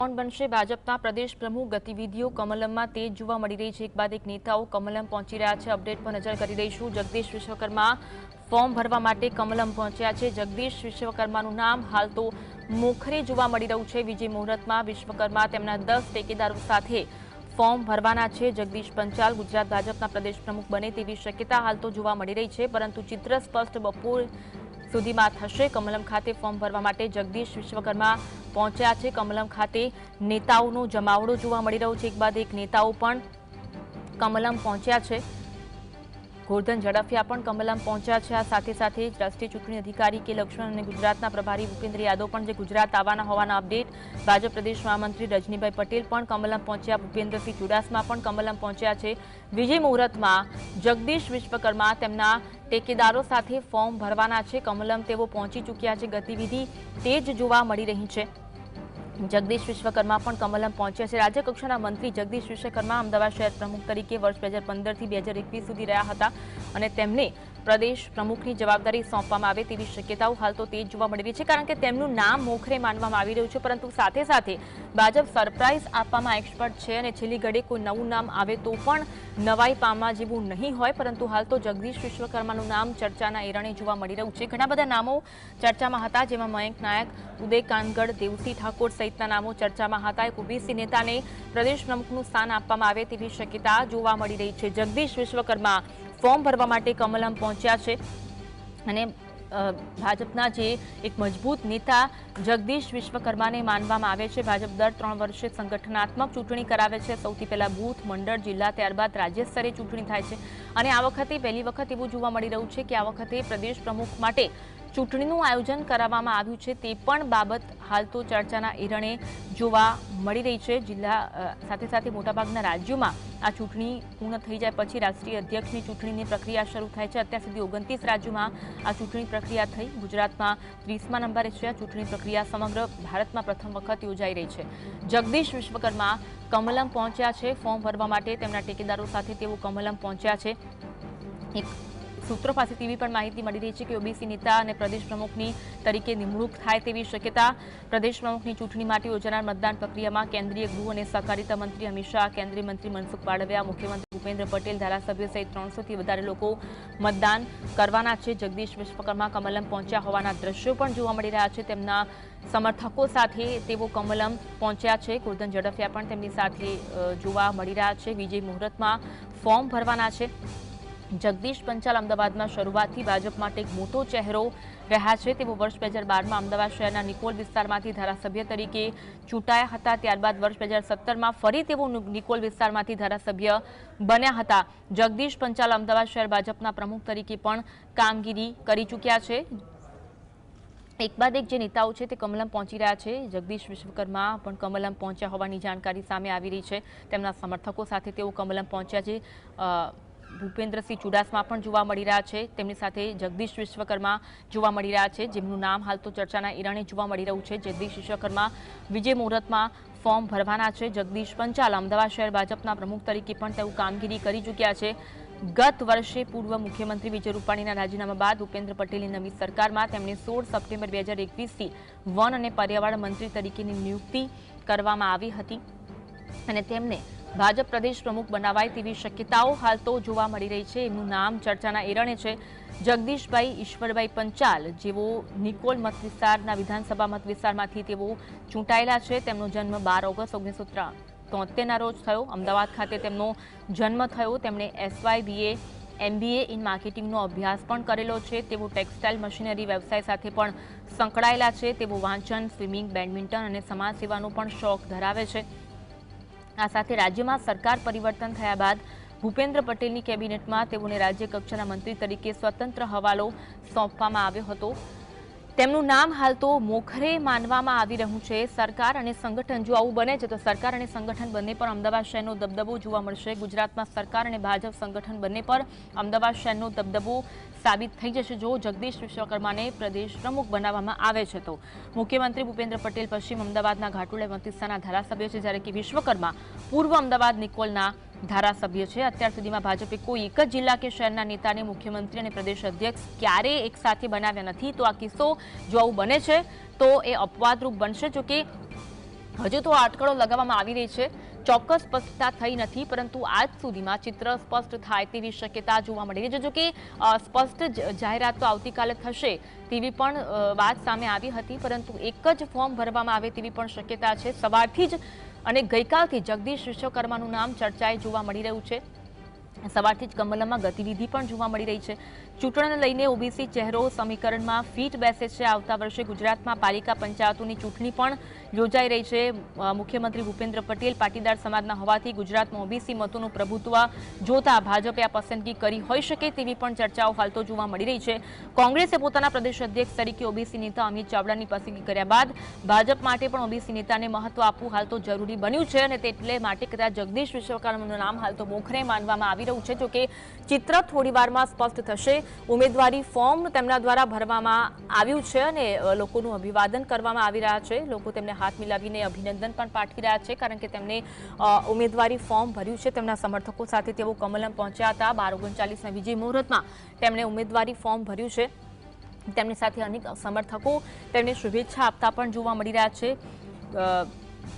કોણ બનશે ભાજપના પ્રદેશ પ્રમુખ? ગતિવિધિઓ કમલમમાં તેજ જોવા મળી રહી છે। એક બાદ એક નેતાઓ કમલમ પહોંચી રહ્યા છે। અપડેટ પર નજર કરી દઈશું। જગદીશ વિશ્વકર્મા ફોર્મ ભરવા માટે કમલમ પહોંચ્યા છે। જગદીશ વિશ્વકર્માનું નામ હાલ તો મોખરે જોવા મળી રહ્યું છે। વિજય મુહૂર્તમાં વિશ્વકર્મા તેમના 10 ટેકેદારો સાથે ફોર્મ ભરવાના છે। જગદીશ પંચાલ ગુજરાત ભાજપના પ્રદેશ પ્રમુખ બને તેવી શક્યતા હાલ તો જોવા મળી રહી છે, પરંતુ ચિત્ર સ્પષ્ટ બપોર સુધીમાં થશે। કમલમ ખાતે ફોર્મ ભરવા માટે જગદીશ વિશ્વકર્મા પહોંચ્યા છે। કમલમ ખાતે નેતાઓનો જમાવડો જોવા મળી રહ્યો છે। એક બાદ એક નેતાઓ પણ કમલમ પહોંચ્યા છે। ગોરધન ઝડફિયા પણ કમલમ પહોંચ્યા છે। આ સાથે સાથે જ રાષ્ટ્રીય ચૂંટણી અધિકારી કે લક્ષ્મણ અને ગુજરાતના પ્રભારી ભૂપેન્દ્ર યાદવ પણ જે ગુજરાત આવવાના હોવાના અપડેટ। ભાજપ પ્રદેશ મહામંત્રી રજનીભાઈ પટેલ પણ કમલમ પહોંચ્યા। ભૂપેન્દ્રસિંહ ચુડાસમા પણ કમલમ પહોંચ્યા છે। વિજય મુહૂર્તમાં જગદીશ વિશ્વકર્મા તેમના ટેકેદારો સાથે ફોર્મ ભરવાના છે। કમલમ તેઓ પહોંચી ચૂક્યા છે। ગતિવિધિ તેજ જોવા મળી રહી છે। જગદીશ વિશ્વકર્મા પણ કમલમ પહોંચ્યા છે। રાજ્ય કક્ષાના મંત્રી જગદીશ વિશ્વકર્મા અમદાવાદ શહેર પ્રમુખ તરીકે વર્ષ 2015 થી 2021 સુધી રહ્યા હતા અને તેમને પ્રદેશ પ્રમુખની જવાબદારી સોંપવામાં આવે તેવી શક્યતાઓ હાલ તો તેજ જોવા મળી રહી છે, કારણ કે તેમનું નામ મોખરે માનવામાં આવી રહ્યું છે। પરંતુ સાથે સાથે ભાજપ સરપ્રાઇઝ આપવામાં એક્સપર્ટ છે અને છેલ્લી ઘડી કોઈ નવું નામ આવે તો પણ નવાઈ પામવા જેવું નહીં હોય, પરંતુ હાલ તો જગદીશ વિશ્વકર્માનું નામ ચર્ચાના એરણે જોવા મળી રહ્યું છે। ઘણા બધા નામો ચર્ચામાં હતા, જેમાં મયંક નાયક, ઉદય કાનગડ, દેવસિંહ ઠાકોર સહિતના નામો ચર્ચામાં હતા। એક ઓબીસી નેતાને પ્રદેશ પ્રમુખનું સ્થાન આપવામાં આવે તેવી શક્યતા જોવા મળી રહી છે। જગદીશ વિશ્વકર્મા ફોર્મ ભરવા માટે કમલમ પહોંચ્યા છે અને ભાજપના જે એક મજબૂત નેતા જગદીશ વિશ્વકર્માને માનવામાં આવે છે। ભાજપ દર 3 વર્ષે સંગઠનાત્મક ચૂંટણી કરાવે છે। સૌથી પહેલા બૂથ, મંડળ, જિલ્લા, ત્યારબાદ રાજ્ય સ્તરે ચૂંટણી થાય છે અને આ વખતે પહેલી વખત એવું જોવા મળી રહ્યું છે કે આ વખતે પ્રદેશ પ્રમુખ માટે ચૂંટણીનું આયોજન કરવામાં આવ્યું છે। તે પણ બાબત હાલ તો ચર્ચાના એરણે જોવા મળી રહી છે। જિલ્લા સાથે સાથે મોટાભાગના રાજ્યોમાં આ ચૂંટણી પૂર્ણ થઈ જાય પછી રાષ્ટ્રીય અધ્યક્ષની ચૂંટણીની પ્રક્રિયા શરૂ થાય છે। અત્યાર સુધી 29 રાજ્યોમાં આ ચૂંટણી પ્રક્રિયા થઈ। ગુજરાતમાં 30મા નંબરે છે। આ ચૂંટણી પ્રક્રિયા સમગ્ર ભારતમાં પ્રથમ વખત યોજાઈ રહી છે। જગદીશ વિશ્વકર્મા કમલમ પહોંચ્યા છે ફોર્મ ભરવા માટે। તેમના ટેકેદારો સાથે તેઓ કમલમ પહોંચ્યા છે। એક સૂત્રો પાસેથી એવી પણ માહિતી મળી રહી છે કે ઓબીસી નેતા અને પ્રદેશ પ્રમુખની તરીકે નિમણૂક થાય તેવી શક્યતા। પ્રદેશ પ્રમુખની ચૂંટણી માટે યોજાનાર મતદાન પ્રક્રિયામાં કેન્દ્રીય ગૃહ અને સહકારિતા મંત્રી અમિત શાહ, કેન્દ્રીય મંત્રી મનસુખ માંડવિયા, મુખ્યમંત્રી ભૂપેન્દ્ર પટેલ, ધારાસભ્યો સહિત 300થી વધારે લોકો મતદાન કરવાના છે। જગદીશ વિશ્વકર્મા કમલમ પહોંચ્યા હોવાના દ્રશ્યો પણ જોવા મળી રહ્યા છે। તેમના સમર્થકો સાથે તેઓ કમલમ પહોંચ્યા છે। ગોરધન ઝડફિયા પણ તેમની સાથે જોવા મળી રહ્યા છે। વિજય મુહૂર્તમાં ફોર્મ ભરવાના છે। જગદીશ પંચાલ અમદાવાદમાં શરૂઆતથી ભાજપ માટે એક મોટો ચહેરો રહ્યા છે। તેઓ વર્ષ 2012માં અમદાવાદ શહેરના નિકોલ વિસ્તારમાંથી ધારાસભ્ય તરીકે ચૂંટાયા હતા। ત્યારબાદ વર્ષ 2017માં ફરી તેઓ નિકોલ વિસ્તારમાંથી ધારાસભ્ય બન્યા હતા। જગદીશ પંચાલ અમદાવાદ શહેર ભાજપના પ્રમુખ તરીકે પણ કામગીરી કરી ચૂક્યા છે। એક બાદ એક જે નેતાઓ છે તે કમલમ પહોંચી રહ્યા છે। જગદીશ વિશ્વકર્મા પણ કમલમ પહોંચ્યા હોવાની જાણકારી સામે આવી રહી છે। તેમના સમર્થકો સાથે તેઓ કમલમ પહોંચ્યા છે। ભૂપેન્દ્રસિંહ ચુડાસમા પણ જોવા મળી રહ્યા છે। તેમની સાથે જગદીશ વિશ્વકર્મા જોવા મળી રહ્યા છે, જેમનું નામ હાલ તો ચર્ચાના એરણે જોવા મળી રહ્યું છે। જગદીશ વિશ્વકર્મા વિજય મુહૂર્તમાં ફોર્મ ભરવાના છે। જગદીશ પંચાલ અમદાવાદ શહેર ભાજપના પ્રમુખ તરીકે પણ તેઓ કામગીરી કરી ચૂક્યા છે। ગત વર્ષે પૂર્વ મુખ્યમંત્રી વિજય રૂપાણીના રાજીનામા બાદ ભૂપેન્દ્ર પટેલની નવી સરકારમાં તેમણે 16 સપ્ટેમ્બર 2021થી વન અને પર્યાવરણ મંત્રી તરીકેની નિયુક્તિ કરવામાં આવી હતી અને તેમને ભાજપ પ્રદેશ પ્રમુખ બનાવાય તેવી શક્યતાઓ હાલ તો જોવા મળી રહી છે। એમનું નામ ચર્ચાના એરણે છે। જગદીશભાઈ ઈશ્વરભાઈ પંચાલ, જેઓ નિકોલ મત વિસ્તારના વિધાનસભા મત વિસ્તારમાંથી તેઓ ચૂંટાયેલા છે। તેમનો જન્મ 12 ઓગસ્ટ 1973ના રોજ થયો। અમદાવાદ ખાતે તેમનો જન્મ થયો। તેમણે SYBA MBA ઇન માર્કેટિંગનો અભ્યાસ પણ કરેલો છે। તેઓ ટેક્સટાઇલ મશીનરી વ્યવસાય સાથે પણ સંકળાયેલા છે। તેઓ વાંચન, સ્વિમિંગ, બેડમિન્ટન અને સમાજ સેવાનો પણ શોખ ધરાવે છે। આ સાથે રાજ્યમાં સરકાર પરિવર્તન થયા બાદ ભૂપેન્દ્ર પટેલની કેબિનેટમાં તેઓને રાજ્ય કક્ષાના મંત્રી તરીકે સ્વતંત્ર હવાલો સોંપવામાં આવ્યો હતો। તેમનું નામ હાલ તો મોખરે માનવામાં આવી રહ્યું છે। સરકાર અને સંગઠન, જો આવું બને છે તો સરકાર અને સંગઠન બંને પર અમદાવાદ શહેરનો દબદબો જોવા મળશે। ગુજરાતમાં સરકાર અને ભાજપ સંગઠન બંને પર અમદાવાદ શહેરનો દબદબો સાબિત થઈ જશે જો જગદીશ વિશ્વકર્માને પ્રદેશ પ્રમુખ બનાવવામાં આવે છે તો। મુખ્યમંત્રી ભૂપેન્દ્ર પટેલ પશ્ચિમ અમદાવાદના ઘાટોડિયા મત વિસ્તારના ધારાસભ્ય છે, જ્યારે કે વિશ્વકર્મા પૂર્વ અમદાવાદ નિકોલના ધારાસભ્ય છે। અત્યાર સુધીમાં ભાજપે કોઈ એક જ જિલ્લા કે શહેરના નેતાને મુખ્યમંત્રી અને પ્રદેશ અધ્યક્ષ ક્યારેય એક સાથે બનાવ્યા નથી। તો આ કિસ્સો જો આવું બને છે તો એ અપવાદરૂપ બનશે। જો કે હજુ તો અટકળો લગાવવામાં આવી રહી છે, ચોક્કસ સ્પષ્ટતા થઈ નથી, પરંતુ આજ સુધીમાં ચિત્ર સ્પષ્ટ થાય તેવી શક્યતા જોવા મળી રહી છે। જો કે સ્પષ્ટ જાહેરાત તો આવતીકાલે થશે તેવી પણ વાત સામે આવી હતી, પરંતુ એક જ ફોર્મ ભરવામાં આવે તેવી પણ શક્યતા છે। સવારથી જ અને ગઈકાલથી જગદીશ વિશ્વકર્માનું નામ ચર્ચાએ જોવા મળી રહ્યું છે। સવારથી જ કમલમમાં ગતિવિધિ પણ જોવા મળી રહી છે। ચૂંટણીને લઈને ઓબીસી ચહેરો સમીકરણમાં ફીટ બેસે છે। આવતા વર્ષે ગુજરાતમાં પાલિકા પંચાયતોની ચૂંટણી પણ યોજાઈ રહી છે। મુખ્યમંત્રી ભૂપેન્દ્ર પટેલ પાટીદાર સમાજના હોવાથી ગુજરાતમાં ઓબીસી મતોનું પ્રભુત્વ જોતા ભાજપે આ પસંદગી કરી હોઈ શકે તેવી પણ ચર્ચાઓ હાલ તો જોવા મળી રહી છે। કોંગ્રેસે પોતાના પ્રદેશ અધ્યક્ષ તરીકે ઓબીસી નેતા અમિત ચાવડાની પસંદગી કર્યા બાદ ભાજપ માટે પણ ઓબીસી નેતાને મહત્વ આપવું હાલ તો જરૂરી બન્યું છે, અને એટલે માટે કદાચ જગદીશ વિશ્વકર્માનું નામ હાલ તો મોખરે માનવામાં આવી રહ્યું છે। જો કે ચિત્ર થોડી વારમાં સ્પષ્ટ થશે। ઉમેદવારી ફોર્મ તેમના દ્વારા ભરવામાં આવ્યું છે અને લોકોનું અભિવાદન કરવામાં આવી રહ્યા છે। લોકો તેમને હાથ મિલાવીને અભિનંદન પણ પાઠવી રહ્યા છે, કારણ કે તેમને ઉમેદવારી ફોર્મ ભર્યું છે। તેમના સમર્થકો સાથે તેઓ કમલમ પહોંચ્યા હતા। 12:39ના વિજય મુહૂર્તમાં તેમણે ઉમેદવારી ફોર્મ ભર્યું છે। તેમની સાથે અનેક સમર્થકો તેમને શુભેચ્છા આપતા પણ જોવા મળી રહ્યા છે।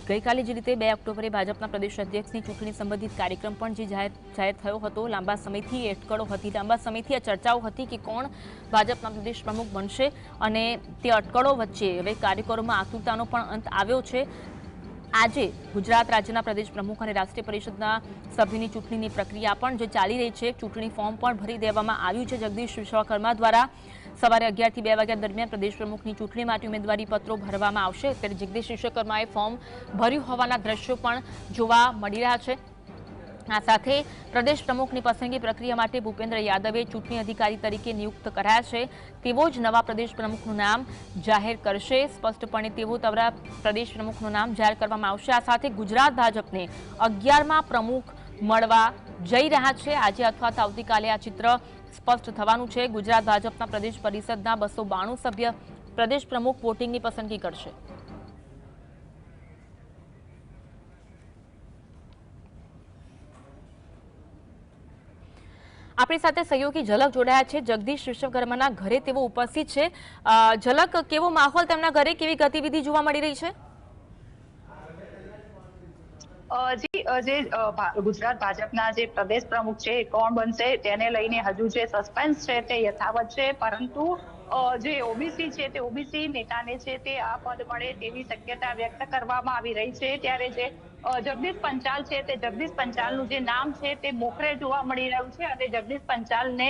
ગઈકાલે જે રીતે 2 ઓક્ટોબરે ભાજપના પ્રદેશ અધ્યક્ષની ચૂંટણી સંબંધિત કાર્યક્રમ પણ જે જાહેર થયો હતો, લાંબા સમયથી અટકળો હતી, લાંબા સમયથી આ ચર્ચાઓ હતી કે કોણ ભાજપના પ્રદેશ પ્રમુખ બનશે, અને તે અટકળો વચ્ચે હવે કાર્યકરોમાં આતુરતાનો પણ અંત આવ્યો છે। આજે ગુજરાત રાજ્યના પ્રદેશ પ્રમુખ અને રાષ્ટ્રીય પરિષદના સભ્યની ચૂંટણીની પ્રક્રિયા પણ જે ચાલી રહી છે, ચૂંટણી ફોર્મ પણ ભરી દેવામાં આવ્યું છે જગદીશ વિશ્વકર્મા દ્વારા। સવારે 11 થી 2 વાગ્યા દરમિયાન પ્રદેશ પ્રમુખની ચૂંટણી માટે ઉમેદવારી પત્રો ભરવામાં આવશે, ત્યારે જગદીશ વિશ્વકર્માએ ફોર્મ ભર્યું હોવાના દ્રશ્યો પણ જોવા મળી રહ્યા છે। આ સાથે પ્રદેશ પ્રમુખની પસંદગી પ્રક્રિયા માટે ભૂપેન્દ્ર યાદવે ચૂંટણી અધિકારી તરીકે નિયુક્ત કરાયા છે। તેઓ જ નવા પ્રદેશ પ્રમુખનું નામ જાહેર કરશે। સ્પષ્ટપણે તેઓ દ્વારા પ્રદેશ પ્રમુખનું નામ જાહેર કરવામાં આવશે। આ સાથે ગુજરાત ભાજપને 11મા પ્રમુખ મળવા જઈ રહ્યા છે। આજે અથવા તો આવતીકાલે આ ચિત્ર સ્પષ્ટ થવાનું છે। ગુજરાત ભાજપના પ્રદેશ પરિષદના 292 સભ્ય પ્રદેશ પ્રમુખ વોટિંગની પસંદગી કરશે। આપણી સાથે સહયોગી ઝલક જોડાયા છે, જગદીશ વિશ્વકર્માના ઘરે તેઓ ઉપસ્થિત છે। ઝલક, કેવો માહોલ તેમના ઘરે, કેવી ગતિવિધિ જોવા મળી રહી છે? જે ગુજરાત ભાજપના જે પ્રદેશ પ્રમુખ છે એ કોણ બનશે તેને લઈને હજુ જે સસ્પેન્સ છે તે યથાવત છે, પરંતુ જે ઓબીસી છે તે ઓબીસી નેતાને છે તે આ પદ મળે તેવી શક્યતા વ્યક્ત કરવામાં આવી રહી છે। ત્યારે જે જગદીશ પંચાલ છે તે જગદીશ પંચાલનું જે નામ છે તે મોખરે જોવા મળી રહ્યું છે, અને જગદીશ પંચાલને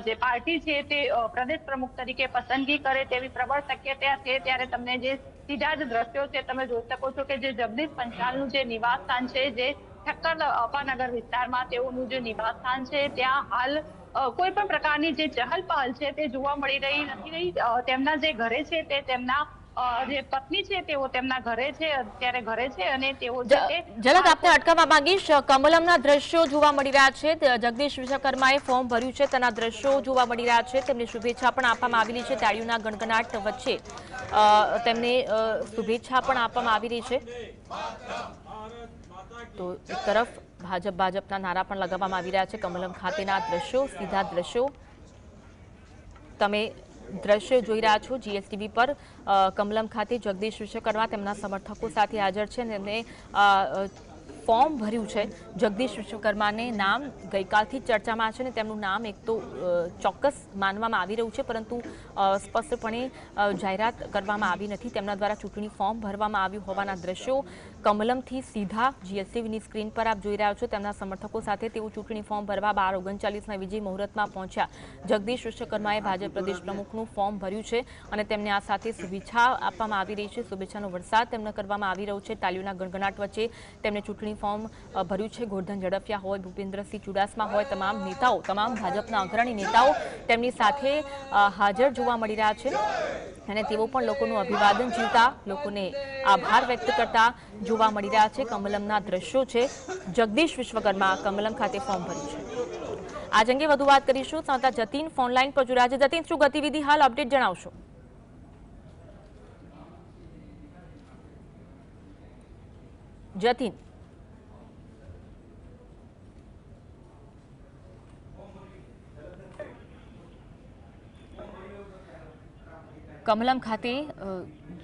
જે પાર્ટી છે તે પ્રદેશ પ્રમુખ તરીકે પસંદગી કરે તેવી પ્રબળ શક્યતા છે। ત્યારે તમને જે સીધા જ દ્રશ્યો છે તમે જોઈ શકો છો કે જે જગદીશ પંચાલનું જે નિવાસ સ્થાન છે, જે ઠક્કર અપાનગર વિસ્તારમાં તેઓનું જે નિવાસ સ્થાન છે, ત્યાં હાલ કોઈ પણ પ્રકારની જે ચહલ પહલ છે તે જોવા મળી રહી નથી। તેમના જે ઘરે છે તે તેમના જે પત્ની છે તેઓ તેમના ઘરે છે, અત્યારે ઘરે છે, અને તેઓ છે તે ઝલક, આપને અટકાવવા માંગીશ। કમલમના દ્રશ્યો જોવા મળી રહ્યા છે। જગદીશ વિશ્વકર્માએ ફોર્મ ભર્યું છે તેના દ્રશ્યો જોવા મળી રહ્યા છે। તેમને શુભેચ્છા પણ આપવામાં આવેલી છે। તાળીઓના ગણગણાટ વચ્ચે તેમને શુભેચ્છા પણ આપવામાં આવી રહી છે। તો એક તરફ ભાજપના નારા પણ લગાવવામાં આવી રહ્યા છે। કમલમ ખાતેના દ્રશ્યો, સીધા દ્રશ્યો તમે જોઈ રહ્યા છો જીએસટીવી પર। કમલમ ખાતે જગદીશ વિશ્વકર્મા તેમના સમર્થકો સાથે હાજર છે, અને એમને ફોર્મ ભર્યું છે। જગદીશ વિશ્વકર્માને નામ ગઈકાલથી ચર્ચામાં છે, અને તેમનું નામ એક તો ચોક્કસ માનવામાં આવી રહ્યું છે, પરંતુ સ્પષ્ટપણે જાહેરાત કરવામાં આવી નથી। તેમના દ્વારા ચૂંટણી ફોર્મ ભરવામાં આવ્યું હોવાના દ્રશ્યો કમલમથી સીધા જીએસટીવીની સ્ક્રીન પર આપ જોઈ રહ્યા છો। તેમના સમર્થકો સાથે તેઓ ચૂંટણી ફોર્મ ભરવા 12:39ના વિજય મુહૂર્તમાં પહોંચ્યા। જગદીશ વિશ્વકર્માએ ભાજપ પ્રદેશ પ્રમુખનું ફોર્મ ભર્યું છે, અને તેમને આ સાથે શુભેચ્છા આપવામાં આવી રહી છે। શુભેચ્છાનો વરસાદ તેમને કરવામાં આવી રહ્યો છે। તાલીઓના ગણગણાટ વચ્ચે તેમણે ચૂંટણી ફોર્મ ભર્યું છે। ગોરધન ઝડફિયા હોય, ભૂપેન્દ્રસિંહ ચુડાસમા હોય, તમામ નેતાઓ, તમામ ભાજપના અગ્રણી નેતાઓ તેમની સાથે હાજર જોવા મળી રહ્યા છે, અને તેઓ પણ લોકોનું અભિવાદન ઝીલતા, લોકોને આભાર વ્યક્ત કરતા જોવા મળી રહ્યા છે। કમલમના દ્રશ્યો છે। જગદીશ વિશ્વકર્મા કમલમ ખાતે ફોર્મ ભર્યું છે। આજ અંગે વધુ વાત કરીશું। સંવાદદાતા જતીન ફોનલાઈન પર જોડાયા છે। જતીન, શું ગતિવિધિ હાલ, અપડેટ જણાવશો? જતીન, કમલમ ખાતે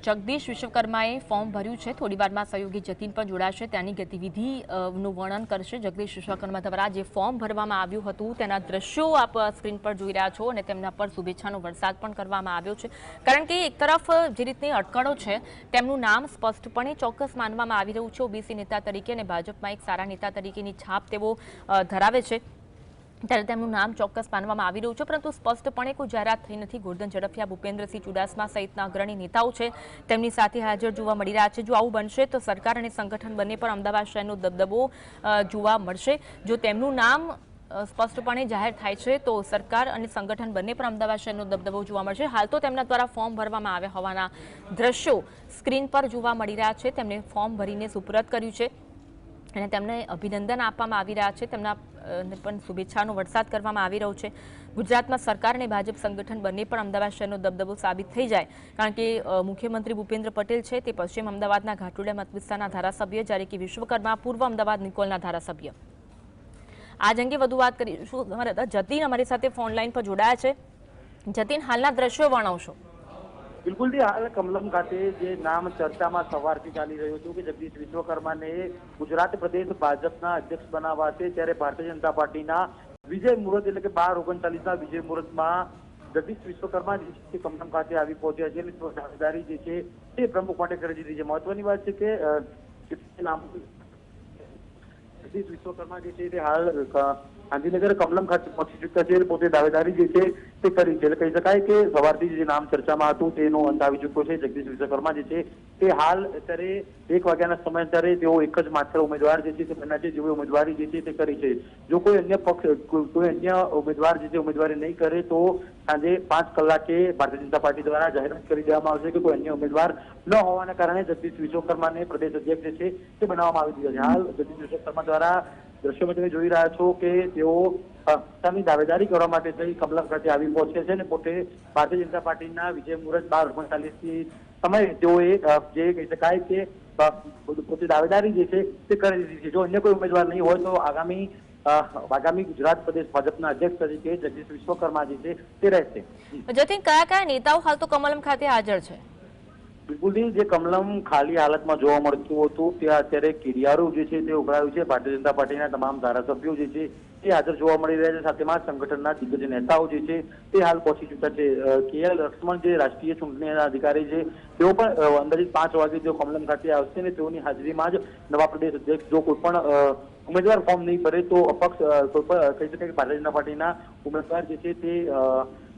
જગદીશ વિશ્વકર્માએ ફોર્મ ભર્યું છે. થોડી વારમાં સહયોગી જતીન પણ જોડાશે, ત્યાંની ગતિવિધિનું વર્ણન કરશે. જગદીશ વિશ્વકર્મા દ્વારા જે ફોર્મ ભરવામાં આવ્યું હતું તેના દ્રશ્યો આપ સ્ક્રીન પર જોઈ રહ્યા છો અને તેમના પર શુભેચ્છાનો વરસાદ પણ કરવામાં આવ્યો છે. કારણ કે એક તરફ જે રીતની અટકળો છે તેમનું નામ સ્પષ્ટપણે ચોક્કસ માનવામાં આવી રહ્યું છે ઓબીસી નેતા તરીકે અને ભાજપમાં એક સારા નેતા તરીકેની છાપ તેઓ ધરાવે છે, ત્યારે તેમનું નામ ચોક્કસ માનવામાં આવી રહ્યું છે. પરંતુ સ્પષ્ટપણે કોઈ જાહેરાત થઈ નથી. ગોરધન ઝડફિયા, ભૂપેન્દ્રસિંહ ચુડાસમા સહિતના અગ્રણી નેતાઓ છે તેમની સાથે હાજર જોવા મળી રહ્યા છે. જો આવું બનશે તો સરકાર અને સંગઠન બંને પર અમદાવાદ શહેરનો દબદબો જોવા મળશે. જો તેમનું નામ સ્પષ્ટપણે જાહેર થાય છે તો સરકાર અને સંગઠન બંને પર અમદાવાદ શહેરનો દબદબો જોવા મળશે. હાલ તો તેમના દ્વારા ફોર્મ ભરવામાં આવ્યા હોવાના દ્રશ્યો સ્ક્રીન પર જોવા મળી રહ્યા છે. તેમને ફોર્મ ભરીને સુપરત કર્યું છે અને તેમને અભિનંદન આપવામાં આવી રહ્યા છે. તેમના પણ શુભેચ્છાનો વરસાદ કરવામાં આવી રહ્યો છે. ગુજરાતમાં સરકાર અને ભાજપ સંગઠન બંને પણ અમદાવાદ શહેરનો દબદબો સાબિત થઈ જાય, કારણ કે મુખ્યમંત્રી ભૂપેન્દ્ર પટેલ છે તે પશ્ચિમ અમદાવાદના ઘાટોડિયા મત વિસ્તારના ધારાસભ્ય, જ્યારે કે વિશ્વકર્મા પૂર્વ અમદાવાદ નિકોલના ધારાસભ્ય. આજ અંગે વધુ વાત કરીશું. જતીન અમારી સાથે ફોન લાઈન પર જોડાયા છે. જતીન, હાલના દ્રશ્યો વર્ણવશો. બિલકુલ થી હાલ કમલમ ખાતે જે નામ ચર્ચામાં સવારથી ચાલી રહ્યું હતું કે જગદીશ વિશ્વકર્માને ગુજરાત પ્રદેશ ભાજપના અધ્યક્ષ બનાવવા છે, ત્યારે ભારતીય જનતા પાર્ટીના વિજય મુહૂર્ત એટલે કે 12:39 વિજય મુહૂર્તમાં જગદીશ વિશ્વકર્મા જે છે કમલમ ખાતે આવી પહોંચ્યા છે. જવાબદારી જે છે તે પ્રમુખ માટે કરી દીધી છે. મહત્વની વાત છે કે જગદીશ વિશ્વકર્મા જે છે તે હાલ ગાંધીનગર કમલમ ખાતે પહોંચી ચૂક્યા છે. પોતે દાવેદારી જે છે તે કરી છે. એટલે કહી શકાય કે સવારથી જે નામ ચર્ચામાં હતું તેનો અંત આવી ચૂક્યો છે. જગદીશ વિશ્વકર્મા જે છે તે હાલ અત્યારે 1 વાગ્યાના સમયાંતરે તેઓ એક જ માત્ર ઉમેદવાર જે છે તે બન્યા છે, જેઓ ઉમેદવારી જે છે તે કરી છે. જો કોઈ અન્ય પક્ષ કોઈ અન્ય ઉમેદવાર જે છે ઉમેદવારી નહીં કરે તો સાંજે 5 કલાકે ભારતીય જનતા પાર્ટી દ્વારા જાહેરાત કરી દેવામાં આવશે કે કોઈ અન્ય ઉમેદવાર ન હોવાના કારણે જગદીશ વિશ્વકર્માને પ્રદેશ અધ્યક્ષ જે છે તે બનાવવામાં આવી દીધા છે. હાલ જગદીશ વિશ્વકર્મા દ્વારા દ્રશ્યોમાં તમે જોઈ રહ્યા છો કે તેઓ પોતાની દાવેદારી કરવા માટે થઈ કમલમ ખાતે આવી પહોંચે છે અને પોતે ભારતીય જનતા પાર્ટીના વિજય મુહૂર્ત 12:39 સમયે તેઓએ જે કહી શકાય કે પોતે દાવેદારી જે છે તે કરી દીધી છે. જો અન્ય કોઈ ઉમેદવાર નહીં હોય તો આગામી ગુજરાત પ્રદેશ ભાજપના અધ્યક્ષ તરીકે જગદીશ વિશ્વકર્મા જે છે તે રહેશે. જતીન, કયા કયા નેતાઓ હાલ તો કમલમ ખાતે હાજર છે? બિલકુલ જે કમલમ ખાલી હાલતમાં જોવા મળતું હતું ત્યાં અત્યારે કિરિયારું જે છે તે ઉભરાયું છે. ભારતીય જનતા પાર્ટીના તમામ ધારાસભ્યો જે છે તે હાજર જોવા મળી રહ્યા છે. સાથેમાં સંગઠનના દિગ્ગજ નેતાઓ જે છે તે હાલ પહોંચી ચૂક્યા છે. KL લક્ષ્મણ જે રાષ્ટ્રીય ચૂંટણીના અધિકારી છે તેઓ પણ અંદાજિત 5 વાગે તેઓ કમલમ ખાતે આવશે અને તેઓની હાજરીમાં જ નવા પ્રદેશ અધ્યક્ષ જો કોઈ પણ ઉમેદવાર ફોર્મ નહીં ભરે તો અપક્ષ કોઈ પણ કહી શકાય કે ભારતીય જનતા પાર્ટીના ઉમેદવાર જે છે તે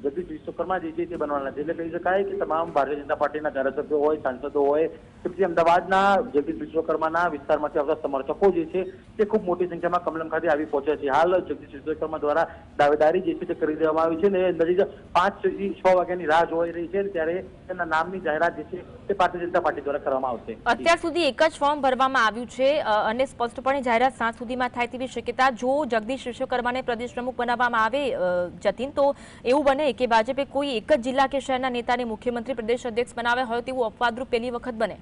જગદીશ વિશ્વકર્મા જે છે તે બનવાના છે. એટલે કહી શકાય કે તમામ ભારતીય જનતા પાર્ટીના ધારાસભ્યો હોય, સાંસદો હોય કે પછી અમદાવાદના જગદીશ વિશ્વકર્માના વિસ્તારમાંથી આવતા સમર્થકો જે છે તે ખૂબ મોટી સંખ્યામાં કમલમ ખાતે આવી પહોંચ્યા છે. હાલ જગદીશ વિશ્વકર્મા દ્વારા દાવેદારી જે છે તે કરી દેવામાં આવી છે અને અંદાજિત 5 થી 6 વાગ્યાની રાહ જોઈ રહી છે, ત્યારે તેના નામની જાહેરાત જે છે તે ભારતીય જનતા પાર્ટી દ્વારા કરવામાં આવશે. અત્યાર સુધી એક જ ફોર્મ ભરવામાં આવ્યું છે અને સ્પષ્ટપણે જાહેરાત સાંજ સુધીમાં થાય તેવી શક્યતા. જો જગદીશ વિશ્વકર્માને પ્રદેશ પ્રમુખ બનાવવામાં આવે જતીન, તો એવું બને કે ભાજપે કોઈ એક જ જિલ્લા કે શહેરના નેતાને મુખ્યમંત્રી પ્રદેશ અધ્યક્ષ બનાવ્યા હોય તેવું અપવાદરૂપ પહેલી વખત બને?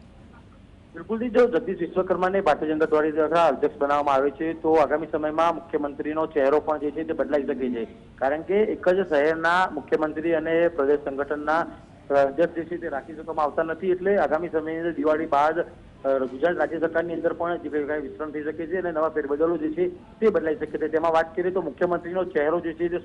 બિલકુલ જો જગદીશ વિશ્વકર્માને ભારતીય જનતા પાર્ટી દ્વારા અધ્યક્ષ બનાવવામાં આવે છે તો આગામી સમયમાં મુખ્યમંત્રીનો ચહેરો પણ જે છે તે બદલાઈ શકે છે. કારણ કે એક જ શહેરના મુખ્યમંત્રી અને પ્રદેશ સંગઠનના અધ્યક્ષ જે છે તે રાખી શકવામાં આવતા નથી. એટલે આગામી સમયે દિવાળી બાદ ગુજરાત રાજ્ય સરકારની અંદર પણ જે કંઈ વિસ્તરણ થઈ શકે છે અને નવા ફેરબદલો જે છે તે બદલાઈ શકે છે. તેમાં વાત કરીએ તો મુખ્યમંત્રીનો ચહેરો જે છે તે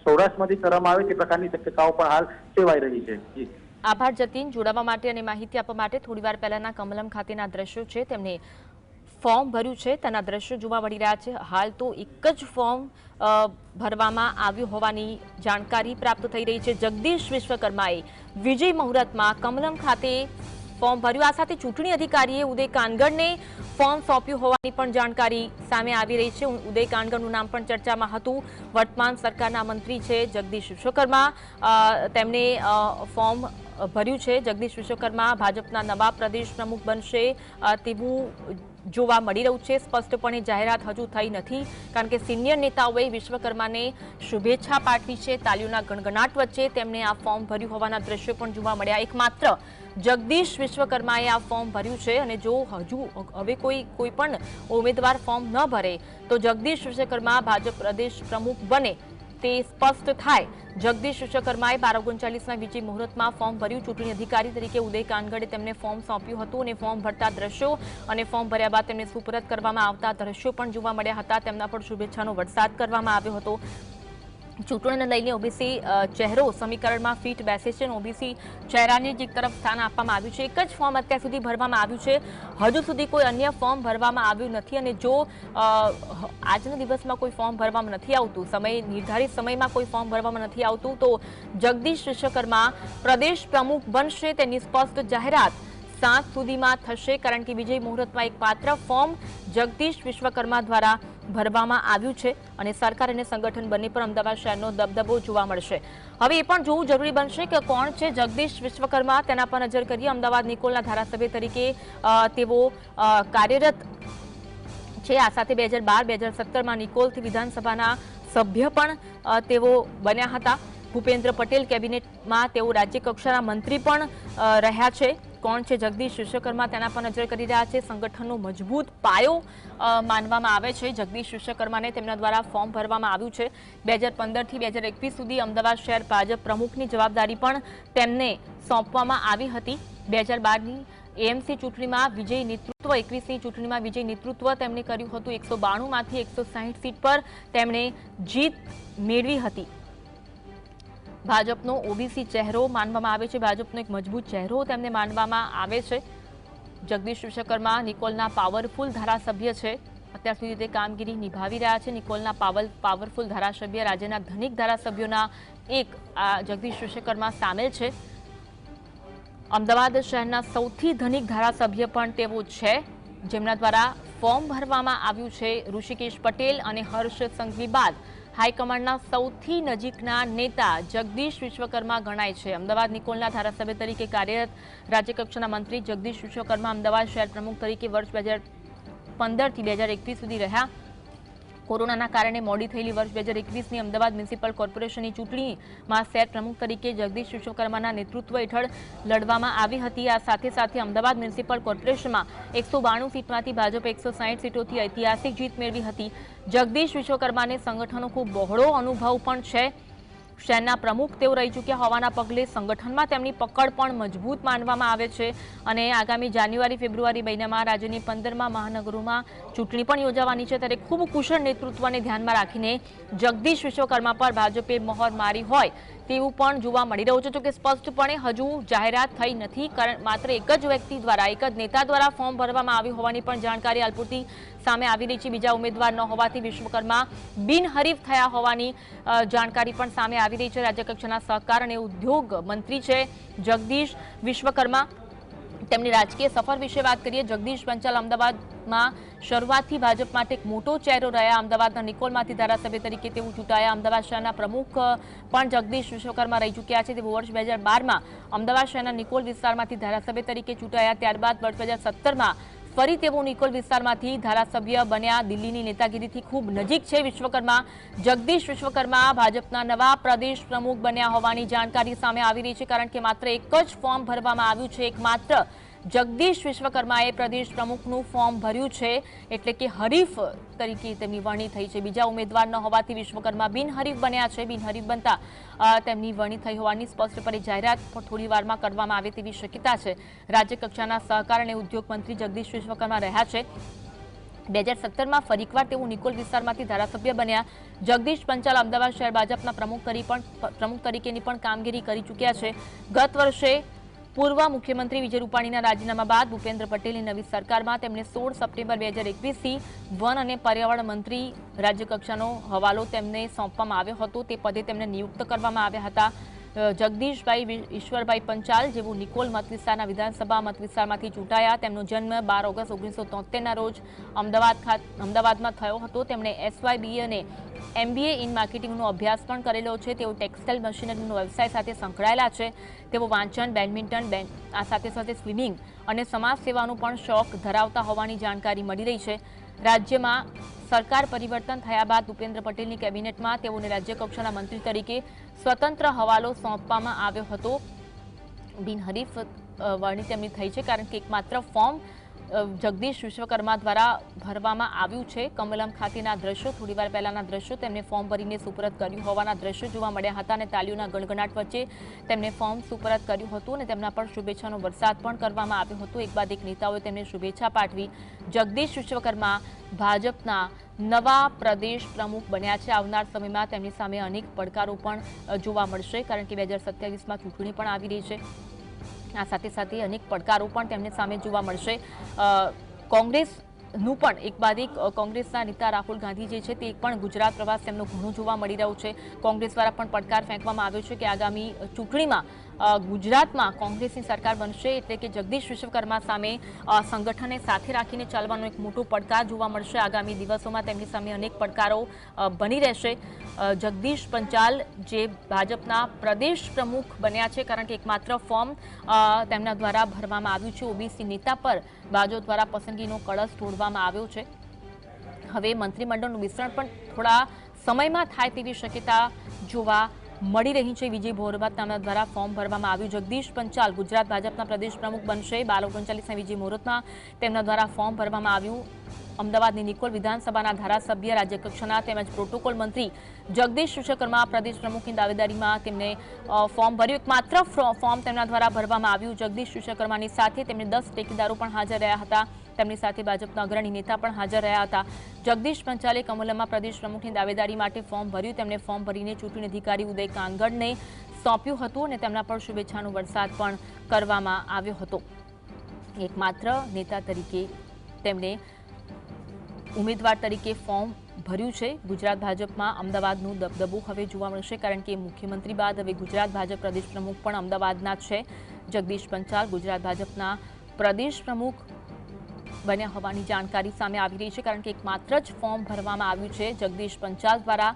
સૌરાષ્ટ્રમાંથી કરવામાં આવે તે પ્રકારની શક્યતાઓ પણ હાલ સેવાઈ રહી છે. આભાર જતીન, જોડાવા માટે અને માહિતી આપવા માટે. થોડીવાર પહેલાના કમલમ ખાતેના દ્રશ્યો છે, તેમને ફોર્મ ભર્યું છે તેના દ્રશ્યો જોવા મળી રહ્યા છે. હાલ તો એક જ ફોર્મ ભરવામાં આવ્યું હોવાની જાણકારી પ્રાપ્ત થઈ રહી છે. જગદીશ વિશ્વકર્માએ વિજય મુહૂર્તમાં કમલમ ખાતે ફોર્મ ભર્યું. આ સાથે ચૂંટણી અધિકારીએ ઉદય કાનગડને ફોર્મ સોંપ્યું હોવાની પણ જાણકારી સામે આવી રહી છે. ઉદય કાનગડનું નામ પણ ચર્ચામાં હતું. વર્તમાન સરકારના મંત્રી છે જગદીશ વિશ્વકર્મા, તેમને ફોર્મ ભર્યું છે. જગદીશ વિશ્વકર્મા ભાજપના નવા પ્રદેશ પ્રમુખ બનશે તેવું જોવા મળી રહ્યું છે. સ્પષ્ટપણે જાહેરાત હજુ થઈ નથી, કારણ કે સિનિયર નેતાઓએ વિશ્વકર્માને શુભેચ્છા પાઠવી છે. તાલીઓના ગણગણાટ વચ્ચે તેમણે આ ફોર્મ ભર્યું હોવાના દ્રશ્યો પણ જોવા મળ્યા. એકમાત્ર જગદીશ વિશ્વકર્માએ આ ફોર્મ ભર્યું છે અને જો હવે કોઈ પણ ઉમેદવાર ફોર્મ ન ભરે તો જગદીશ વિશ્વકર્મા ભાજપ પ્રદેશ પ્રમુખ બને તે સ્પષ્ટ થાય. જગદીશ વિશ્વકર્માએ 12:39ના વિજય મુહૂર્તમાં ફોર્મ ભર્યું. ચૂંટણી અધિકારી તરીકે ઉદય કાનગડે તેમને ફોર્મ સોંપ્યું હતું અને ફોર્મ ભરતા દ્રશ્યો અને ફોર્મ ભર્યા બાદ તેમને સુપરત કરવામાં આવતા દ્રશ્યો પણ જોવા મળ્યા હતા. તેમના પર શુભેચ્છાનો વરસાદ કરવામાં આવ્યો હતો. ચૂંટણીને લઈને ઓબીસી ચહેરો સમીકરણમાં ફીટ બેસે છે અને ઓબીસી ચહેરાને જ એક તરફ સ્થાન આપવામાં આવ્યું છે. એક જ ફોર્મ અત્યાર સુધી ભરવામાં આવ્યું છે. હજુ સુધી કોઈ અન્ય ફોર્મ ભરવામાં આવ્યું નથી અને જો આજના દિવસમાં કોઈ ફોર્મ ભરવામાં નથી આવતું, નિર્ધારિત સમયમાં કોઈ ફોર્મ ભરવામાં નથી આવતું, તો જગદીશ વિશ્વકર્મા પ્રદેશ પ્રમુખ બનશે તેની સ્પષ્ટ જાહેરાત 7 સુધીમાં થશે. કારણ કે વિજય મુહૂર્તમાં એક પાત્ર ફોર્મ જગદીશ વિશ્વકર્મા દ્વારા ભરવામાં આવ્યું છે અને સરકાર અને સંગઠન બંને પર અમદાવાદ શહેરનો દબદબો જોવા મળશે. હવે એ પણ જોવું જરૂરી બનશે કે કોણ છે જગદીશ વિશ્વકર્મા, તેના પર નજર કરીએ. અમદાવાદ નિકોલના ધારાસભ્ય તરીકે તેઓ કાર્યરત છે. આ સાથે 2012-2017માં નિકોલથી વિધાનસભાના સભ્ય પણ તેઓ બન્યા હતા. ભૂપેન્દ્ર પટેલ કેબિનેટમાં તેઓ રાજ્ય કક્ષાના મંત્રી પણ રહ્યા છે. કોણ છે જગદીશ વિશ્વકર્મા, તેના પર નજર કરી રહ્યા છે. સંગઠનનો મજબૂત પાયો માનવામાં આવે છે જગદીશ વિશ્વકર્માને. તેમના દ્વારા ફોર્મ ભરવામાં આવ્યું છે. 2015થી 2021 સુધી અમદાવાદ શહેર ભાજપ પ્રમુખની જવાબદારી પણ તેમને સોંપવામાં આવી હતી. 2012ની એએમસી ચૂંટણીમાં વિજય નેતૃત્વ, 21ની ચૂંટણીમાં વિજય નેતૃત્વ તેમણે કર્યું હતું. 192માંથી 160 સીટ પર તેમણે જીત મેળવી હતી. ભાજપનો ઓબીસી ચહેરો માનવામાં આવે છે. ભાજપનો એક મજબૂત ચહેરો તેમને માનવામાં આવે છે. જગદીશ વિશ્વકર્મા નિકોલના પાવરફુલ ધારાસભ્ય છે. અત્યાર સુધી તે કામગીરી નિભાવી રહ્યા છે. નિકોલના પાવરફુલ ધારાસભ્ય, રાજ્યના ધનિક ધારાસભ્યોના એક જગદીશ વિશ્વકર્મા સામેલ છે. અમદાવાદ શહેરના સૌથી ધનિક ધારાસભ્ય પણ તેઓ છે, જેમના દ્વારા ફોર્મ ભરવામાં આવ્યું છે. ઋષિકેશ પટેલ અને હર્ષ સંઘવી બાદ હાઈકમાન્ડના સૌથી નજીકના નેતા જગદીશ વિશ્વકર્મા ગણાય છે. અમદાવાદ નિકોલના ધારાસભ્ય તરીકે કાર્યરત રાજ્યકક્ષાના મંત્રી જગદીશ વિશ્વકર્મા અમદાવાદ શહેર પ્રમુખ તરીકે વર્ષ 2015થી 2021 સુધી રહ્યા. કોરોનાના કારણે મોડી થયેલી વર્ષ 2021ની અમદાવાદ મ્યુનિસિપલ કોર્પોરેશનની ચૂંટણીમાં શહેર પ્રમુખ તરીકે જગદીશ વિશ્વકર્માના નેતૃત્વ હેઠળ લડવામાં આવી હતી. આ સાથે સાથે અમદાવાદ મ્યુનિસિપલ કોર્પોરેશનમાં 192 સીટમાંથી ભાજપે 160 સીટોથી ઐતિહાસિક જીત મેળવી હતી. જગદીશ વિશ્વકર્માને સંગઠનનો ખૂબ બહોળો અનુભવ પણ છે. શહેરના પ્રમુખ તેઓ રહી ચૂક્યા હોવાના પગલે સંગઠનમાં તેમની પકડ પણ મજબૂત માનવામાં આવે છે અને આગામી જાન્યુઆરી-ફેબ્રુઆરી મહિનામાં રાજ્યની 15માં મહાનગરોમાં ચૂંટણી પણ યોજાવાની છે. ત્યારે ખૂબ કુશળ નેતૃત્વને ધ્યાનમાં રાખીને જગદીશ વિશ્વકર્મા પર ભાજપે મહોર મારી હોય તેવું પણ જોવા મળી રહ્યું છે. જોકે સ્પષ્ટપણે હજુ જાહેરાત થઈ નથી. કારણ માત્ર એક જ વ્યક્તિ દ્વારા, એક જ નેતા દ્વારા ફોર્મ ભરવામાં આવ્યું હોવાની પણ જાણકારી હાલ પૂરતી સામે આવી રહી છે. બીજા ઉમેદવાર ન હોવાથી વિશ્વકર્મા બિનહરીફ થયા હોવાની જાણકારી પણ સામે આવી રહી છે. રાજ્યકક્ષાના સહકાર અને ઉદ્યોગ મંત્રી છે જગદીશ વિશ્વકર્મા. તેમની રાજકીય સફર વિશે વાત કરીએ. જગદીશ પંચાલ અમદાવાદમાં શરૂઆતથી ભાજપ માટે એક મોટો ચહેરો રહ્યા. અમદાવાદના નિકોલમાંથી ધારાસભ્ય તરીકે તેઓ ચૂંટાયા. અમદાવાદ શહેરના પ્રમુખ પણ જગદીશ વિશ્વકર્મા રહી ચૂક્યા છે. તેઓ વર્ષ 2012માં અમદાવાદ શહેરના નિકોલ વિસ્તારમાંથી ધારાસભ્ય તરીકે ચૂંટાયા. ત્યારબાદ વર્ષ 2017માં ફરી તેઓ નિકોલ વિસ્તારમાંથી ધારાસભ્ય બન્યા. દિલ્હીની નેતાગીરીથી ખૂબ નજીક છે વિશ્વકર્મા. જગદીશ વિશ્વકર્મા ભાજપના નવા પ્રદેશ પ્રમુખ બન્યા હોવાની જાણકારી સામે આવી રહી છે. કારણ કે માત્ર એક જ ફોર્મ ભરવામાં આવ્યું છે. એકમાત્ર જગદીશ વિશ્વકર્માએ પ્રદેશ પ્રમુખનું ફોર્મ ભર્યું છે, એટલે કે હરીફ તરીકે તેમની વરણી થઈ છે. બીજા ઉમેદવાર ન હોવાથી વિશ્વકર્મા બિનહરીફ બન્યા છે. બિનહરીફ બનતા તેમની વરણી થઈ હોવાની સ્પષ્ટપણે જાહેરાત થોડી વારમાં કરવામાં આવે તેવી શક્યતા છે. રાજ્યકક્ષાના સહકાર અને ઉદ્યોગ મંત્રી જગદીશ વિશ્વકર્મા રહ્યા છે. 2017માં ફરીકવાર તેઓ નિકોલ વિસ્તારમાંથી ધારાસભ્ય બન્યા. જગદીશ પંચાલ અમદાવાદ શહેર ભાજપના પ્રમુખ તરીકેની પણ કામગીરી કરી ચૂક્યા છે. ગત વર્ષે પૂર્વ મુખ્યમંત્રી વિજય રૂપાણીના રાજીનામા બાદ ભૂપેન્દ્ર પટેલની નવી સરકારમાં તેમને 16 સપ્ટેમ્બર 2021થી વન અને પર્યાવરણ મંત્રી રાજ્યકક્ષાનો હવાલો તેમને સોંપવામાં આવ્યો હતો. તે પદે તેમને નિયુક્ત કરવામાં આવ્યા હતા. જગદીશભાઈ ઈશ્વરભાઈ પંચાલ જેઓ નિકોલ મતવિસ્તારના વિધાનસભા મતવિસ્તારમાંથી ચૂંટાયા. તેમનો જન્મ 12 ઓગસ્ટ 1973ના રોજ અમદાવાદમાં થયો હતો. તેમણે SYBA અને MBA ઇન માર્કેટિંગનો અભ્યાસ પણ કરેલો છે. તેઓ ટેક્સટાઇલ મશીનરીનો વ્યવસાય સાથે સંકળાયેલા છે. તેઓ વાંચન, બેડમિન્ટન, આ સાથે સાથે સ્વિમિંગ અને સમાજ સેવાનો પણ શોખ ધરાવતા હોવાની જાણકારી મળી રહી છે. રાજ્યમાં સરકાર પરિવર્તન થયા બાદ ભૂપેન્દ્ર પટેલની કેબિનેટમાં તેઓને રાજ્યકક્ષાના મંત્રી તરીકે સ્વતંત્ર હવાલો સોંપવામાં આવ્યો હતો. બિનહરીફ વરણી તેમની થઈ છે. કારણ કે એકમાત્ર ફોર્મ જગદીશ વિશ્વકર્મા દ્વારા ભરવામાં આવ્યું છે. કમલમ ખાતેના દ્રશ્યો, થોડીવાર પહેલાના દ્રશ્યો, તેમને ફોર્મ ભરીને સુપરત કર્યું હોવાના દ્રશ્યો જોવા મળ્યા હતા અને તાલીઓના ગણગણાટ વચ્ચે તેમને ફોર્મ સુપરત કર્યું હતું અને તેમના પર શુભેચ્છાનો વરસાદ પણ કરવામાં આવ્યો હતો. એક બાદ એક નેતાઓએ તેમને શુભેચ્છા પાઠવી. જગદીશ વિશ્વકર્મા ભાજપના નવા પ્રદેશ પ્રમુખ બન્યા છે. આવનાર સમયમાં તેમની સામે અનેક પડકારો પણ જોવા મળશે, કારણ કે 2027માં ચૂંટણી પણ આવી રહી છે. આ સાથે સાથે અનેક પડકારો પણ તેમને સામે જોવા મળશે. કોંગ્રેસનું પણ એક બાદ એક કોંગ્રેસના નેતા રાહુલ ગાંધી જે છે તે પણ ગુજરાત પ્રવાસ તેમનો ઘણું જોવા મળી રહ્યું છે. કોંગ્રેસ દ્વારા પણ પડકાર ફેંકવામાં આવ્યો છે કે આગામી ચૂંટણીમાં ગુજરાતમાં કોંગ્રેસની સરકાર બનશે, એટલે કે જગદીશ વિશ્વકર્મા સામે સંગઠનને સાથે રાખીને ચાલવાનો એક મોટો પડકાર જોવા મળશે. આગામી દિવસોમાં તેમની સામે અનેક પડકારો બની રહેશે. જગદીશ પંચાલ જે ભાજપના પ્રદેશ પ્રમુખ બન્યા છે, કારણ કે એકમાત્ર ફોર્મ તેમના દ્વારા ભરવામાં આવ્યું છે. ઓબીસી નેતા પર ભાજપ દ્વારા પસંદગીનો કળશ તોડવામાં આવ્યો છે. હવે મંત્રીમંડળનું વિસ્તરણ પણ થોડા સમયમાં થાય તેવી શક્યતા જોવા મળી રહી છે. વિજય મોહરત તેમના દ્વારા ફોર્મ ભરવામાં આવ્યું. જગદીશ પંચાલ ગુજરાત ભાજપના પ્રદેશ પ્રમુખ બનશે. 1239ના વિજય મુહૂર્તમાં તેમના દ્વારા ફોર્મ ભરવામાં આવ્યું. અમદાવાદની નિકોલ વિધાનસભાના ધારાસભ્ય, રાજ્યકક્ષાના તેમજ પ્રોટોકોલ મંત્રી જગદીશ વિશ્વકર્મા પ્રદેશ પ્રમુખની દાવેદારીમાં તેમને ફોર્મ ભર્યું. એકમાત્ર ફોર્મ તેમના દ્વારા ભરવામાં આવ્યું. જગદીશ વિશ્વકર્માની સાથે તેમને 10 ટેકેદારો પણ હાજર રહ્યા હતા. તેમની સાથે ભાજપના અગ્રણી નેતા પણ હાજર રહ્યા હતા. જગદીશ પંચાલે કમલમમાં પ્રદેશ પ્રમુખની દાવેદારી માટે ફોર્મ ભર્યું. તેમણે ફોર્મ ભરીને ચૂંટણી અધિકારી ઉદય કાનગડને સોંપ્યું હતું અને તેમના પર શુભેચ્છાનો વરસાદ પણ કરવામાં આવ્યો હતો. એકમાત્ર નેતા તરીકે તેમણે ઉમેદવાર તરીકે ફોર્મ ભર્યું છે. ગુજરાત ભાજપમાં અમદાવાદનું દબદબો હવે જોવા મળશે, કારણ કે મુખ્યમંત્રી બાદ હવે ગુજરાત ભાજપ પ્રદેશ પ્રમુખ પણ અમદાવાદના છે. જગદીશ પંચાલ ગુજરાત ભાજપના પ્રદેશ પ્રમુખ બન્યા હોવાની જાણકારી સામે આવી રહી છે, કારણ કે એકમાત્ર જ ફોર્મ ભરવામાં આવ્યું છે. જગદીશ પંચાલ દ્વારા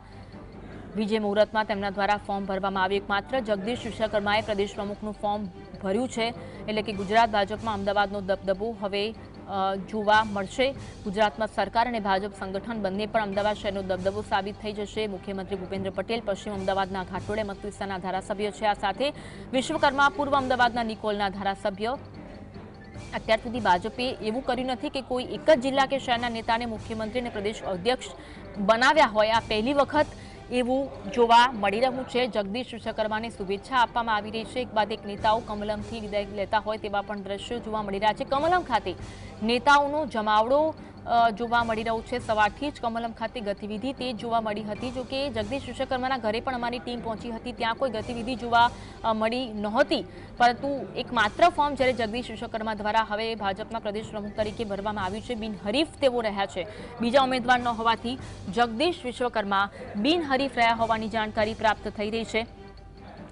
વિજય મુહૂર્તમાં તેમના દ્વારા ફોર્મ ભરવામાં આવ્યું. એકમાત્ર જગદીશ વિશ્વકર્માએ પ્રદેશ પ્રમુખનું ફોર્મ ભર્યું છે, એટલે કે ગુજરાત ભાજપમાં અમદાવાદનો દબદબો હવે જોવા મળશે. ગુજરાતમાં સરકાર અને ભાજપ સંગઠન બંને પણ અમદાવાદ શહેરનો દબદબો સાબિત થઈ જશે. મુખ્યમંત્રી ભૂપેન્દ્ર પટેલ પશ્ચિમ અમદાવાદના ઘાટોડિયા મત વિસ્તારના ધારાસભ્ય છે. આ સાથે વિશ્વકર્મા પૂર્વ અમદાવાદના નિકોલના ધારાસભ્ય. અત્યાર સુધી ભાજપે એવું કર્યું નથી કે કોઈ એક જ જિલ્લા કે શહેરના નેતાને મુખ્યમંત્રી અને પ્રદેશ અધ્યક્ષ બનાવ્યા હોય. આ પહેલી વખત એવું જોવા મળી રહ્યું છે. જગદીશ વિશ્વકર્માને શુભેચ્છા આપવામાં આવી રહી છે. એક બાદ એક નેતાઓ કમલમથી વિદાય લેતા હોય તેવા પણ દ્રશ્યો જોવા મળી રહ્યા છે. કમલમ ખાતે નેતાઓનો જમાવડો જોવા મળી રહ્યો છે. સવારથી જ કમલમ ખાતે ગતિવિધિ તેજ જોવા મળી હતી. જો કે જગદીશ વિશ્વકર્માના ઘરે પણ અમારી ટીમ પહોંચી હતી. ત્યાં કોઈ ગતિવિધિ જોવા મળી નહોતી, પરંતુ એકમાત્ર ફોર્મ જ્યારે જગદીશ વિશ્વકર્મા દ્વારા હવે ભાજપના પ્રદેશ પ્રમુખ તરીકે ભરવામાં આવ્યું છે. બિનહરીફ તેઓ રહ્યા છે. બીજા ઉમેદવાર ન હોવાથી જગદીશ વિશ્વકર્મા બિનહરીફ રહ્યા હોવાની જાણકારી પ્રાપ્ત થઈ રહી છે.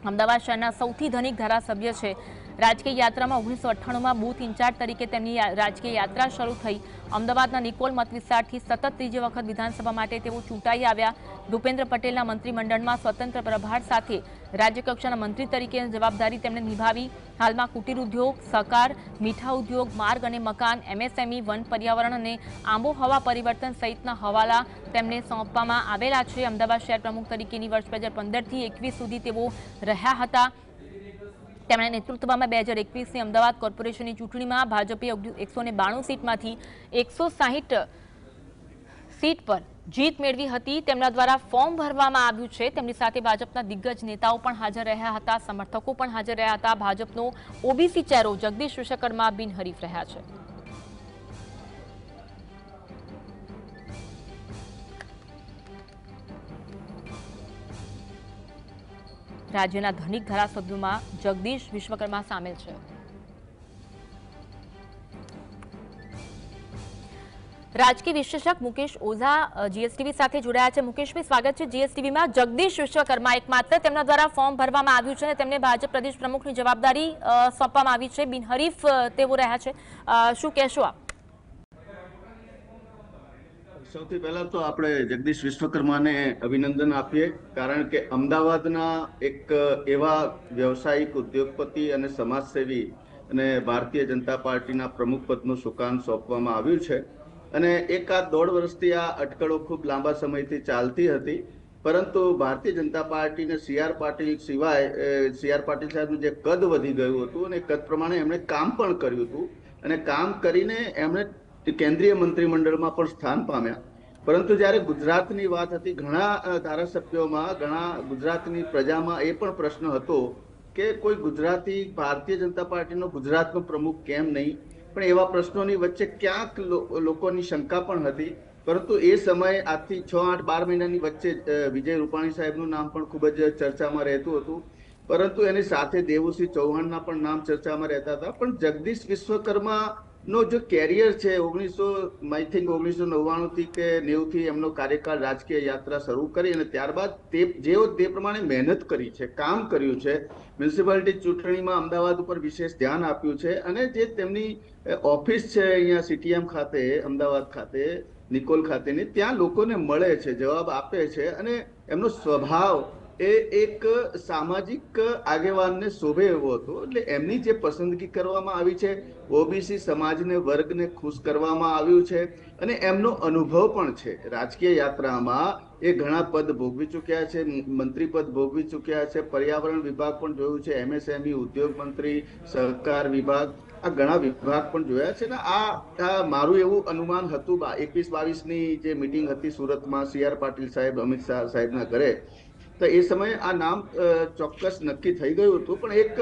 અમદાવાદ શહેરના સૌથી ધનિક ધારાસભ્ય છે. રાજકીય યાત્રામાં 1998માં બૂથ ઇન્ચાર્જ તરીકે તેમની રાજકીય યાત્રા શરૂ થઈ. અમદાવાદના નિકોલ મત વિસ્તારથી સતત ત્રીજી વખત વિધાનસભા માટે તેઓ ચૂંટાઈ આવ્યા. ભૂપેન્દ્ર પટેલના મંત્રીમંડળમાં સ્વતંત્ર પ્રભાર સાથે રાજ્યકક્ષાના મંત્રી તરીકેની જવાબદારી તેમણે નિભાવી. હાલમાં કુટીર ઉદ્યોગ, સહકાર, મીઠા ઉદ્યોગ, માર્ગ અને મકાન, એમએસએમઈ, વન, પર્યાવરણ અને આબોહવા પરિવર્તન સહિતના હવાલા તેમને સોંપવામાં આવેલા છે. અમદાવાદ શહેર પ્રમુખ તરીકેની વર્ષ 2015થી 21 સુધી તેઓ રહ્યા હતા. તેમના નેતૃત્વમાં 2021ની અમદાવાદ કોર્પોરેશનની ચૂંટણીમાં ભાજપે 192 સીટમાંથી 160 સીટ પર જીત મેળવી હતી. તેમના દ્વારા ફોર્મ ભરવામાં આવ્યું છે. તેમની સાથે ભાજપના દિગ્ગજ નેતાઓ પણ હાજર રહ્યા હતા, સમર્થકો પણ હાજર રહ્યા હતા. ભાજપનો ઓબીસી ચહેરો જગદીશ વિશ્વકર્મા બિનહરીફ રહ્યા છે. રાજ્યના ધનિક ધારાસભ્યોમાં જગદીશ વિશ્વકર્મા સામેલ છે. રાજકીય વિશ્લેષક મુકેશ ઓઝા જીએસટીવી સાથે જોડાયા છે. મુકેશભાઈ, સ્વાગત છે જીએસટીવીમાં. જગદીશ વિશ્વકર્મા એકમાત્ર તેમના દ્વારા ફોર્મ ભરવામાં આવ્યું છે અને તેમને ભાજપ પ્રદેશ પ્રમુખની જવાબદારી સોંપવામાં આવી છે. બિનહરીફ તેઓ રહ્યા છે. શું કહેશો આપ? સૌથી પહેલા તો આપણે જગદીશ વિશ્વકર્માને અભિનંદન આપીએ, કારણ કે અમદાવાદના એક એવા વ્યવસાયિક, ઉદ્યોગપતિ અને સમાજસેવી અને ભારતીય જનતા પાર્ટીના પ્રમુખ પદનું સુકાન સોંપવામાં આવ્યું છે. અને એકાદ 1.5 વર્ષથી આ અટકળો ખૂબ લાંબા સમયથી ચાલતી હતી, પરંતુ ભારતીય જનતા પાર્ટીને સીઆર પાટીલ સિવાય સીઆર પાટીલ સાહેબનું જે કદ વધી ગયું હતું અને કદ પ્રમાણે એમણે કામ પણ કર્યું હતું, અને કામ કરીને એમણે કેન્દ્રીય મંત્રીમંડળમાં પણ સ્થાન પામ્યા. પરંતુ જ્યારે ગુજરાતની વાત હતી, ઘણા ધારાસભ્યોમાં, ઘણા ગુજરાતની પ્રજામાં એ પણ પ્રશ્ન હતો કે કોઈ ગુજરાતી ભારતીય જનતા પાર્ટીનો ગુજરાતનો પ્રમુખ કેમ નહીં. પણ એવા પ્રશ્નોની વચ્ચે ક્યાંક લોકોની શંકા પણ હતી. પરંતુ એ સમયે આજથી 6-8-12 મહિનાની વચ્ચે વિજય રૂપાણી સાહેબનું નામ પણ ખૂબ જ ચર્ચામાં રહેતું હતું. પરંતુ એની સાથે દેવુસિંહ ચૌહાણના પણ નામ ચર્ચામાં રહેતા હતા. પણ જગદીશ વિશ્વકર્મા નો જો કેરિયર છે 1999 થી કે 90 થી એમનો કાર્યકાળ રાજકીય યાત્રા શરૂ કરી અને ત્યારબાદ તે પ્રમાણે મહેનત કરી છે, કામ કર્યું છે, મ્યુનિસિપાલિટી ચૂંટણીમાં અમદાવાદ ઉપર વિશેષ ધ્યાન આપ્યું છે અને જે તેમની ઓફિસ છે અહીંયા સીટીએમ ખાતે, અમદાવાદ ખાતે, નિકોલ ખાતેની, ત્યાં લોકોને મળે છે, જવાબ આપે છે અને એમનો સ્વભાવ એ એક સામાજિક આગેવાનને શોભે એવો હતો. એટલે એમની જે પસંદગી કરવામાં આવી છે, ઓબીસી સમાજને, વર્ગને ખુશ કરવામાં આવ્યું છે અને એમનો અનુભવ પણ છે રાજકીય યાત્રામાં. એ ઘણા પદ ભોગવી ચૂક્યા છે, મંત્રી પદ ભોગવી ચૂક્યા છે, પર્યાવરણ વિભાગ પણ જોયું છે, એમએસએમઈ, ઉદ્યોગ મંત્રી, સહકાર વિભાગ, આ ઘણા વિભાગ પણ જોયા છે ને આ મારું એવું અનુમાન હતું 21-22ની જે મિટિંગ હતી સુરતમાં CR પાટીલ સાહેબ, અમિત શાહ સાહેબના ઘરે, તો એ સમયે આ નામ ચોક્કસ નક્કી થઈ ગયું હતું. પણ એક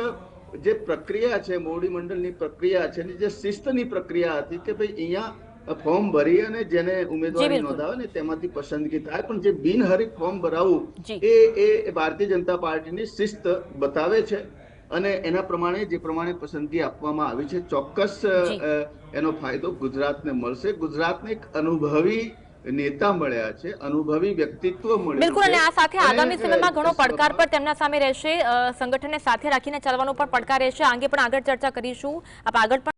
જે પ્રક્રિયા છે, મોવડી મંડળની પ્રક્રિયા છે, જે શિસ્તની પ્રક્રિયા હતી કે ભાઈ અહીંયા ફોર્મ ભરી અને જેને ઉમેદવારી નોંધાવે ને તેમાંથી પસંદગી થાય. પણ જે બિનહરીફ ફોર્મ ભરાવું એ ભારતીય જનતા પાર્ટીની શિસ્ત બતાવે છે અને એના પ્રમાણે જે પ્રમાણે પસંદગી આપવામાં આવી છે, ચોક્કસ એનો ફાયદો ગુજરાતને મળશે. ગુજરાતને એક અનુભવી નેતા મળ્યા છે, અનુભવી વ્યક્તિત્વ મળ્યું. બિલકુલ, અને આ સાથે આગામી સમયમાં ઘણો પડકાર પણ તેમના સામે રહેશે. સંગઠનને સાથે રાખીને ચાલવાનો પણ પડકાર રહેશે. આ અંગે પણ આગળ ચર્ચા કરીશું. આપ આગળ પણ